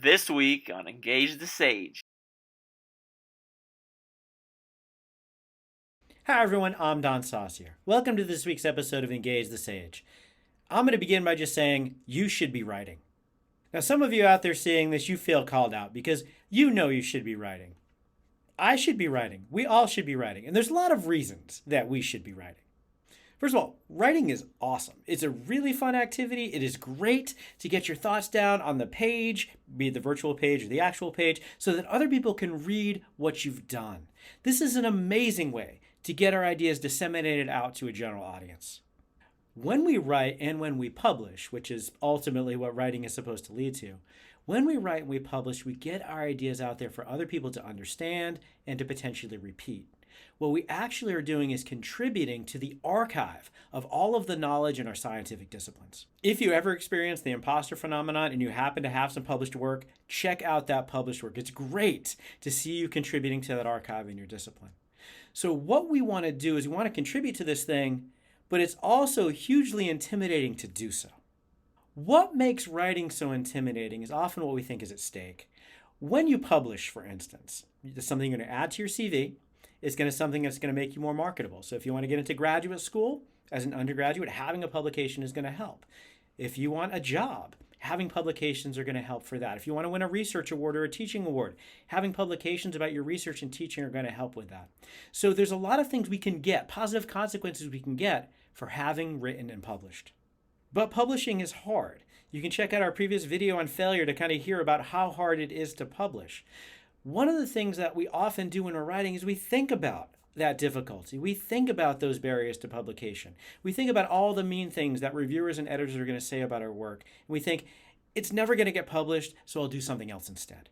This week on Engage the Sage. Hi everyone, I'm Don Saucier. Welcome to this week's episode of Engage the Sage. I'm going to begin by just saying you should be writing. Now, some of you out there seeing this, you feel called out because you know you should be writing. I should be writing. We all should be writing. And there's a lot of reasons that we should be writing. First of all, writing is awesome. It's a really fun activity. It is great to get your thoughts down on the page, be it the virtual page or the actual page, so that other people can read what you've done. This is an amazing way to get our ideas disseminated out to a general audience. When we write and when we publish, which is ultimately what writing is supposed to lead to, when we write and we publish, we get our ideas out there for other people to understand and to potentially repeat. What we actually are doing is contributing to the archive of all of the knowledge in our scientific disciplines. If you ever experience the imposter phenomenon and you happen to have some published work, check out that published work. It's great to see you contributing to that archive in your discipline. So what we want to do is we want to contribute to this thing, but it's also hugely intimidating to do so. What makes writing so intimidating is often what we think is at stake. When you publish, for instance, it's something you're going to add to your CV. It's going to something that's going to make you more marketable. So if you want to get into graduate school as an undergraduate, having a publication is going to help. If you want a job, having publications are going to help for that. If you want to win a research award or a teaching award, having publications about your research and teaching are going to help with that. So there's a lot of things we can get, positive consequences we can get for having written and published. But publishing is hard. You can check out our previous video on failure to kind of hear about how hard it is to publish. One of the things that we often do when we're writing is we think about that difficulty. We think about those barriers to publication. We think about all the mean things that reviewers and editors are going to say about our work. And we think, it's never going to get published, so I'll do something else instead.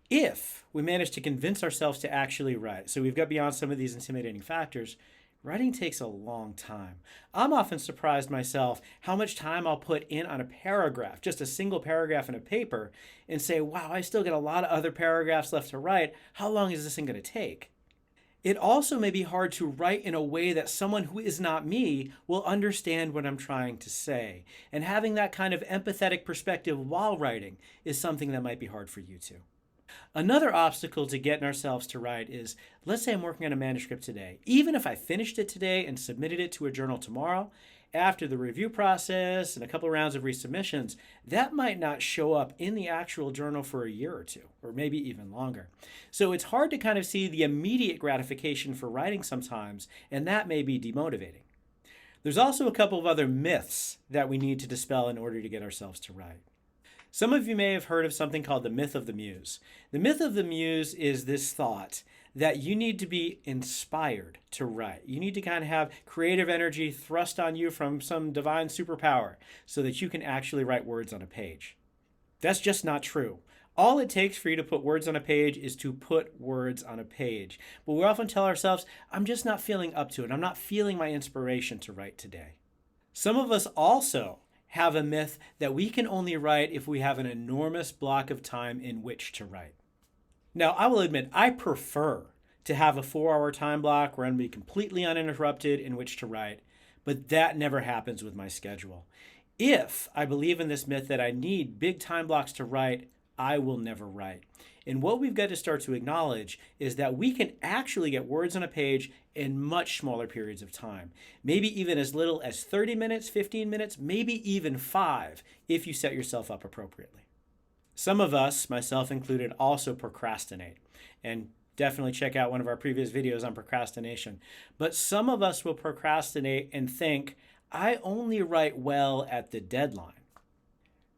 If we manage to convince ourselves to actually write, so we've got beyond some of these intimidating factors, writing takes a long time. I'm often surprised myself how much time I'll put in on a paragraph, just a single paragraph in a paper, and say, wow, I still got a lot of other paragraphs left to write. How long is this thing going to take? It also may be hard to write in a way that someone who is not me will understand what I'm trying to say. And having that kind of empathetic perspective while writing is something that might be hard for you too. Another obstacle to getting ourselves to write is, let's say I'm working on a manuscript today. Even if I finished it today and submitted it to a journal tomorrow, after the review process and a couple of rounds of resubmissions, that might not show up in the actual journal for a year or two, or maybe even longer. So it's hard to kind of see the immediate gratification for writing sometimes, and that may be demotivating. There's also a couple of other myths that we need to dispel in order to get ourselves to write. Some of you may have heard of something called the myth of the muse. The myth of the muse is this thought that you need to be inspired to write. You need to kind of have creative energy thrust on you from some divine superpower so that you can actually write words on a page. That's just not true. All it takes for you to put words on a page is to put words on a page. But we often tell ourselves, I'm just not feeling up to it. I'm not feeling my inspiration to write today. Some of us also have a myth that we can only write if we have an enormous block of time in which to write. Now, I will admit, I prefer to have a 4-hour time block where I'm going to be completely uninterrupted in which to write, but that never happens with my schedule. If I believe in this myth that I need big time blocks to write, I will never write. And what we've got to start to acknowledge is that we can actually get words on a page in much smaller periods of time. Maybe even as little as 30 minutes, 15 minutes, maybe even 5 if you set yourself up appropriately. Some of us, myself included, also procrastinate. And definitely check out one of our previous videos on procrastination. But some of us will procrastinate and think, I only write well at the deadline.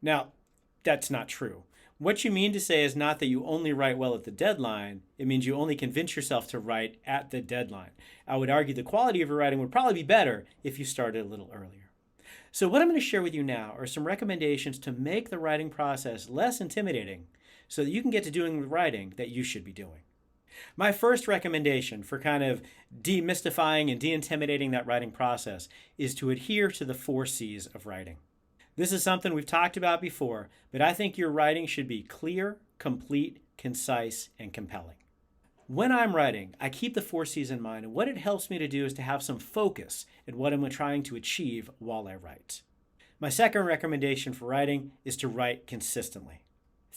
Now, that's not true. What you mean to say is not that you only write well at the deadline. It means you only convince yourself to write at the deadline. I would argue the quality of your writing would probably be better if you started a little earlier. So what I'm going to share with you now are some recommendations to make the writing process less intimidating so that you can get to doing the writing that you should be doing. My first recommendation for kind of demystifying and de-intimidating that writing process is to adhere to the 4 C's of writing. This is something we've talked about before, but I think your writing should be clear, complete, concise, and compelling. When I'm writing, I keep the 4 C's in mind, and what it helps me to do is to have some focus in what I'm trying to achieve while I write. My second recommendation for writing is to write consistently.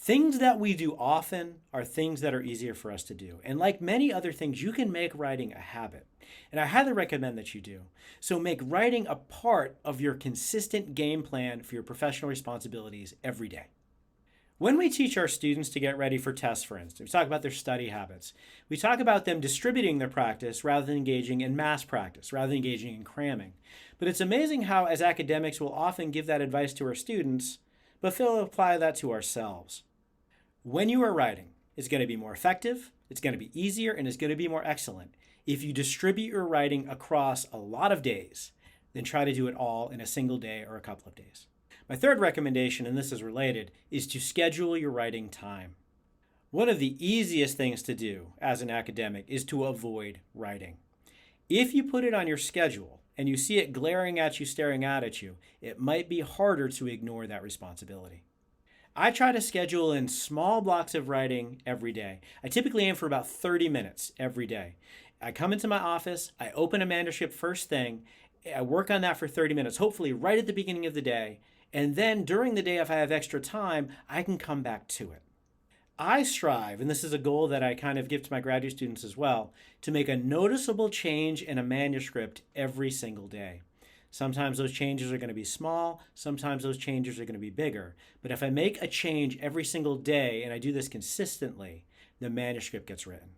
Things that we do often are things that are easier for us to do. And like many other things, you can make writing a habit. And I highly recommend that you do. So make writing a part of your consistent game plan for your professional responsibilities every day. When we teach our students to get ready for tests, for instance, we talk about their study habits. We talk about them distributing their practice rather than engaging in mass practice, rather than engaging in cramming. But it's amazing how, as academics, we'll often give that advice to our students, but fail to apply that to ourselves. When you are writing, it's going to be more effective, it's going to be easier, and it's going to be more excellent if you distribute your writing across a lot of days, then try to do it all in a single day or a couple of days. My third recommendation, and this is related, is to schedule your writing time. One of the easiest things to do as an academic is to avoid writing. If you put it on your schedule and you see it glaring at you, staring out at you, it might be harder to ignore that responsibility. I try to schedule in small blocks of writing every day. I typically aim for about 30 minutes every day. I come into my office, I open a manuscript first thing, I work on that for 30 minutes, hopefully right at the beginning of the day, and then during the day, if I have extra time, I can come back to it. I strive, and this is a goal that I kind of give to my graduate students as well, to make a noticeable change in a manuscript every single day. Sometimes those changes are going to be small, sometimes those changes are going to be bigger. But if I make a change every single day, and I do this consistently, the manuscript gets written.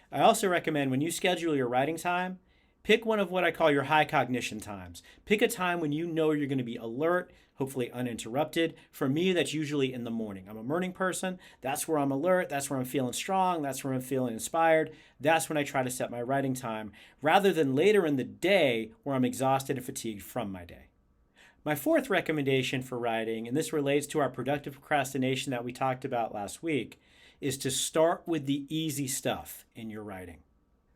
I also recommend when you schedule your writing time, pick one of what I call your high cognition times. Pick a time when you know you're going to be alert, hopefully uninterrupted. For me, that's usually in the morning. I'm a morning person. That's where I'm alert. That's where I'm feeling strong. That's where I'm feeling inspired. That's when I try to set my writing time, rather than later in the day where I'm exhausted and fatigued from my day. My fourth recommendation for writing, and this relates to our productive procrastination that we talked about last week, is to start with the easy stuff in your writing.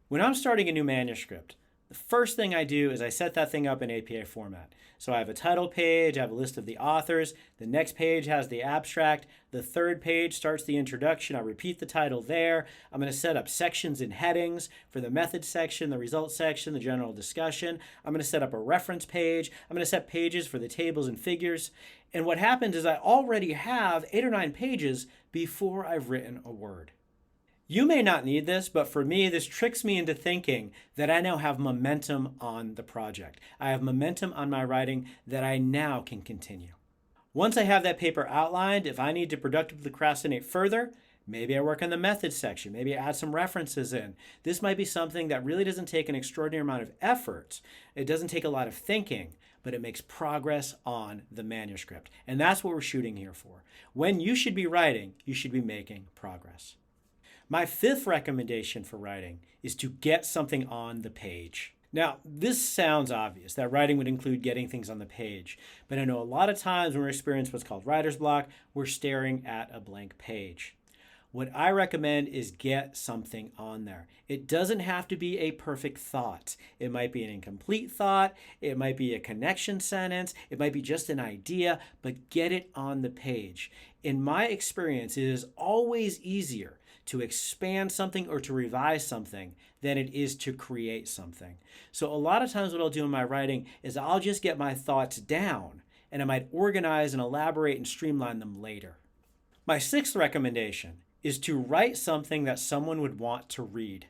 When I'm starting a new manuscript, the first thing I do is I set that thing up in APA format. So I have a title page, I have a list of the authors, the next page has the abstract, the third page starts the introduction, I repeat the title there. I'm going to set up sections and headings for the method section, the results section, the general discussion. I'm going to set up a reference page. I'm going to set pages for the tables and figures. And what happens is I already have 8 or 9 pages before I've written a word. You may not need this, but for me, this tricks me into thinking that I now have momentum on the project. I have momentum on my writing that I now can continue. Once I have that paper outlined, if I need to productively procrastinate further, maybe I work on the methods section. Maybe I add some references in. This might be something that really doesn't take an extraordinary amount of effort. It doesn't take a lot of thinking, but it makes progress on the manuscript. And that's what we're shooting here for. When you should be writing, you should be making progress. My fifth recommendation for writing is to get something on the page. Now, this sounds obvious, that writing would include getting things on the page. But I know a lot of times when we experience what's called writer's block, we're staring at a blank page. What I recommend is get something on there. It doesn't have to be a perfect thought. It might be an incomplete thought. It might be a connection sentence. It might be just an idea, but get it on the page. In my experience, it is always easier to expand something or to revise something than it is to create something. So a lot of times what I'll do in my writing is I'll just get my thoughts down and I might organize and elaborate and streamline them later. My sixth recommendation is to write something that someone would want to read.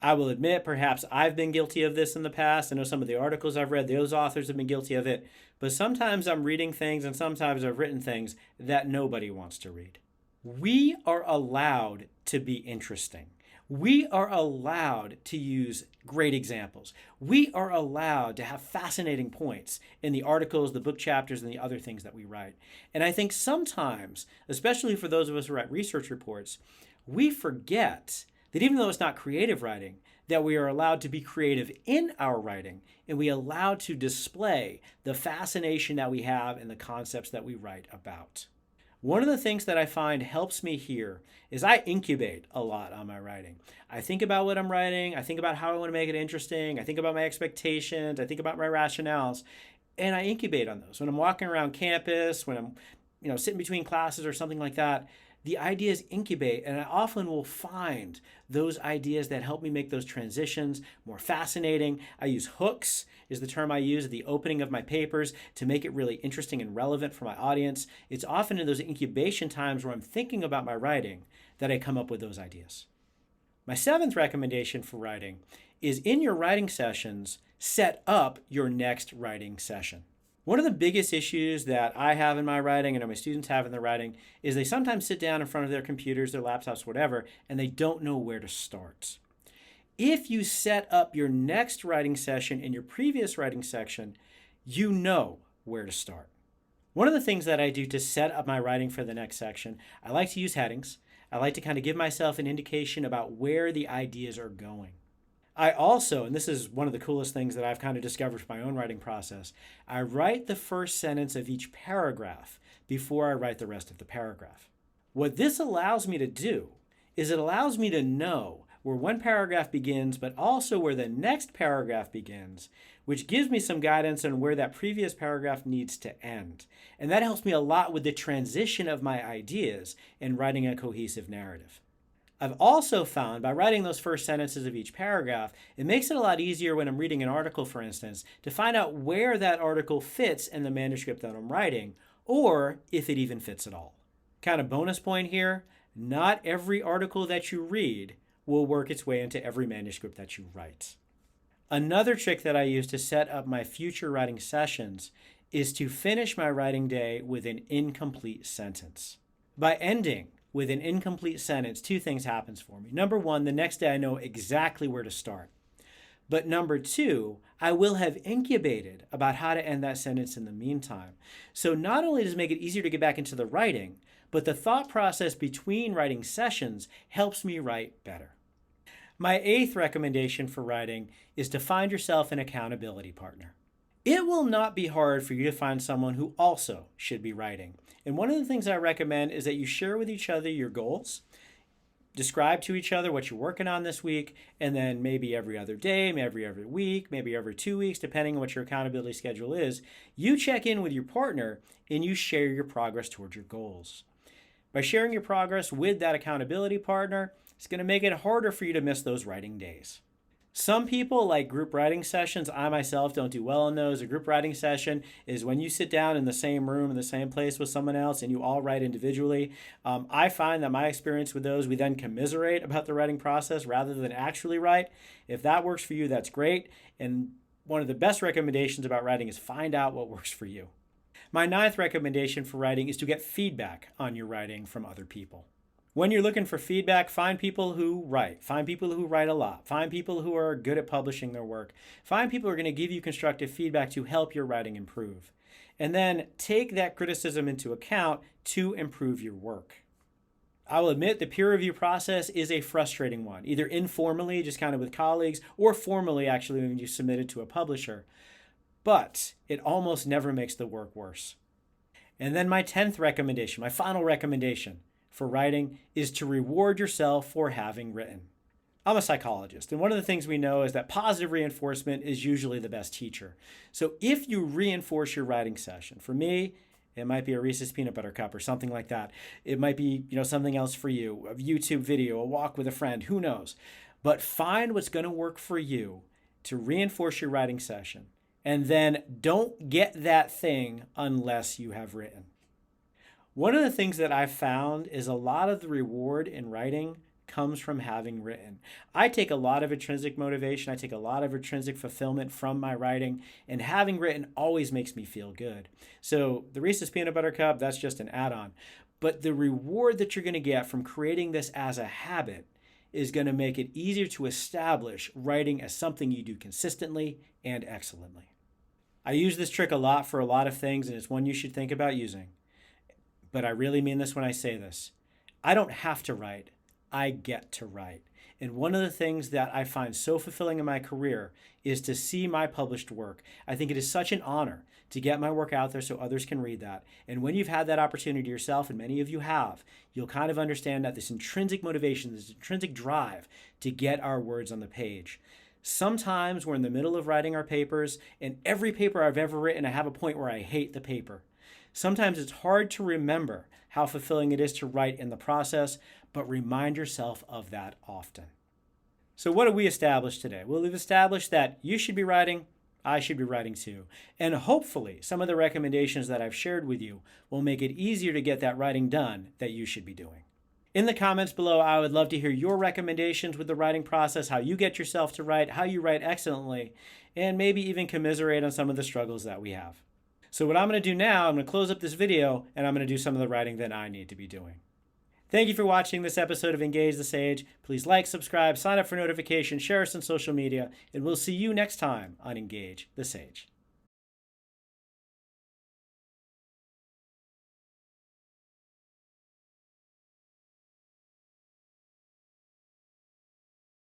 I will admit, perhaps I've been guilty of this in the past. I know some of the articles I've read, those authors have been guilty of it. But sometimes I'm reading things and sometimes I've written things that nobody wants to read. We are allowed to be interesting. We are allowed to use great examples. We are allowed to have fascinating points in the articles, the book chapters, and the other things that we write. And I think sometimes, especially for those of us who write research reports, we forget that even though it's not creative writing, that we are allowed to be creative in our writing and we are allowed to display the fascination that we have in the concepts that we write about. One of the things that I find helps me here is I incubate a lot on my writing. I think about what I'm writing. I think about how I want to make it interesting. I think about my expectations. I think about my rationales, and I incubate on those. When I'm walking around campus, when I'm sitting between classes or something like that, the ideas incubate, and I often will find those ideas that help me make those transitions more fascinating. I use hooks, is the term I use at the opening of my papers, to make it really interesting and relevant for my audience. It's often in those incubation times where I'm thinking about my writing that I come up with those ideas. My seventh recommendation for writing is, in your writing sessions, set up your next writing session. One of the biggest issues that I have in my writing and my students have in their writing is they sometimes sit down in front of their computers, their laptops, whatever, and they don't know where to start. If you set up your next writing session in your previous writing section, you know where to start. One of the things that I do to set up my writing for the next section, I like to use headings. I like to kind of give myself an indication about where the ideas are going. I also, and this is one of the coolest things that I've kind of discovered for my own writing process, I write the first sentence of each paragraph before I write the rest of the paragraph. What this allows me to do is it allows me to know where one paragraph begins, but also where the next paragraph begins, which gives me some guidance on where that previous paragraph needs to end. And that helps me a lot with the transition of my ideas in writing a cohesive narrative. I've also found by writing those first sentences of each paragraph, it makes it a lot easier when I'm reading an article, for instance, to find out where that article fits in the manuscript that I'm writing, or if it even fits at all. Kind of bonus point here, not every article that you read will work its way into every manuscript that you write. Another trick that I use to set up my future writing sessions is to finish my writing day with an incomplete sentence. By ending with an incomplete sentence, two things happens for me. Number one, the next day I know exactly where to start. But number two, I will have incubated about how to end that sentence in the meantime. So not only does it make it easier to get back into the writing, but the thought process between writing sessions helps me write better. My eighth recommendation for writing is to find yourself an accountability partner. It will not be hard for you to find someone who also should be writing. And one of the things I recommend is that you share with each other your goals, describe to each other what you're working on this week, and then maybe every other day, maybe every week, maybe every 2 weeks, depending on what your accountability schedule is, you check in with your partner and you share your progress towards your goals. By sharing your progress with that accountability partner, it's going to make it harder for you to miss those writing days. Some people like group writing sessions. I myself don't do well in those. A group writing session is when you sit down in the same room, in the same place with someone else, and you all write individually. I find that my experience with those, we then commiserate about the writing process rather than actually write. If that works for you, that's great. And one of the best recommendations about writing is find out what works for you. My ninth recommendation for writing is to get feedback on your writing from other people. When you're looking for feedback, find people who write. Find people who write a lot. Find people who are good at publishing their work. Find people who are going to give you constructive feedback to help your writing improve. And then take that criticism into account to improve your work. I will admit the peer review process is a frustrating one, either informally, just kind of with colleagues, or formally, actually, when you submit it to a publisher. But it almost never makes the work worse. And then my 10th recommendation, my final recommendation for writing, is to reward yourself for having written. I'm a psychologist, and one of the things we know is that positive reinforcement is usually the best teacher. So if you reinforce your writing session, for me, it might be a Reese's Peanut Butter Cup or something like that. It might be, something else for you, a YouTube video, a walk with a friend, who knows. But find what's going to work for you to reinforce your writing session. And then don't get that thing unless you have written. One of the things that I've found is a lot of the reward in writing comes from having written. I take a lot of intrinsic motivation. I take a lot of intrinsic fulfillment from my writing, and having written always makes me feel good. So the Reese's Peanut Butter Cup, that's just an add-on. But the reward that you're going to get from creating this as a habit is going to make it easier to establish writing as something you do consistently and excellently. I use this trick a lot for a lot of things, and it's one you should think about using. But I really mean this when I say this. I don't have to write. I get to write. And one of the things that I find so fulfilling in my career is to see my published work. I think it is such an honor to get my work out there so others can read that. And when you've had that opportunity yourself, and many of you have, you'll kind of understand that this intrinsic motivation, this intrinsic drive to get our words on the page. Sometimes we're in the middle of writing our papers, and every paper I've ever written, I have a point where I hate the paper. Sometimes it's hard to remember how fulfilling it is to write in the process, but remind yourself of that often. So what have we established today? Well, we've established that you should be writing, I should be writing too. And hopefully some of the recommendations that I've shared with you will make it easier to get that writing done that you should be doing. In the comments below, I would love to hear your recommendations with the writing process, how you get yourself to write, how you write excellently, and maybe even commiserate on some of the struggles that we have. So what I'm going to do now, I'm going to close up this video and I'm going to do some of the writing that I need to be doing. Thank you for watching this episode of Engage the Sage. Please like, subscribe, sign up for notifications, share us on social media, and we'll see you next time on Engage the Sage.